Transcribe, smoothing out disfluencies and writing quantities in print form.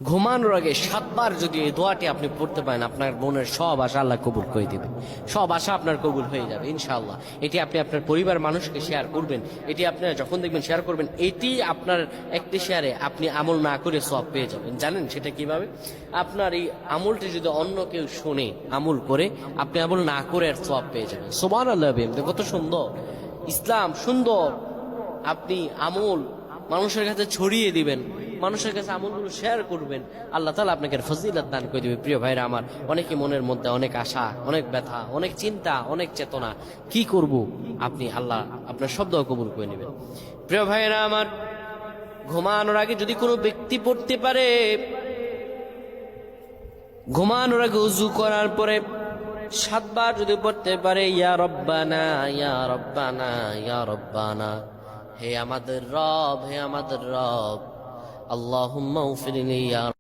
ঘুমানোর আগে 7 বার যদি এই দোয়াটি আপনি পড়তে পারেন, আপনার মনের সব আশা আল্লাহ কবুল করে দিবে। সব আশা আপনার কবুল হয়ে যাবে ইনশাআল্লাহ। এটি আপনি আপনার পরিবার মানুষকে শেয়ার করবেন। এটি আপনারা যখন দেখবেন শেয়ার করবেন, এটি আপনার একটি শেয়ারে আপনি আমল না করে সব পেয়ে যাবেন। জানেন সেটা কিভাবে? আপনার এই আমলটি যদি অন্য কেউ শুনে আমল করে, আপনি আমল না করে আর সব পেয়ে যাবেন। সুবহানাল্লাহ। কত সুন্দর ইসলাম, সুন্দর। আপনি আমল মানুষের কাছে ছড়িয়ে দিবেন, মানুষের কাছে আমলগুলো শেয়ার করবেন, আল্লাহ তাআলা আপনাকে ফজিলত দান করে দিবে। প্রিয় ভাইরা আমার, অনেকে মনের মধ্যে অনেক আশা, অনেক ব্যথা, অনেক চিন্তা, অনেক চেতনা, কি করব, আপনি আল্লাহ আপনার শব্দ কবুল করে নেবেন। প্রিয় ভাইরা আমার, ঘুমানোর আগে যদি কোনো ব্যক্তি পড়তে পারে, ঘুমানোর আগে উযু করার পরে 7 বার যদি পড়তে পারে, ইয়া রব্বানা ইয়া রব্বানা ইয়া রব্বানা, হে আমাদের রব, হে আমাদের রব, আল্লাহুম্মা উগফিরলি ইয়া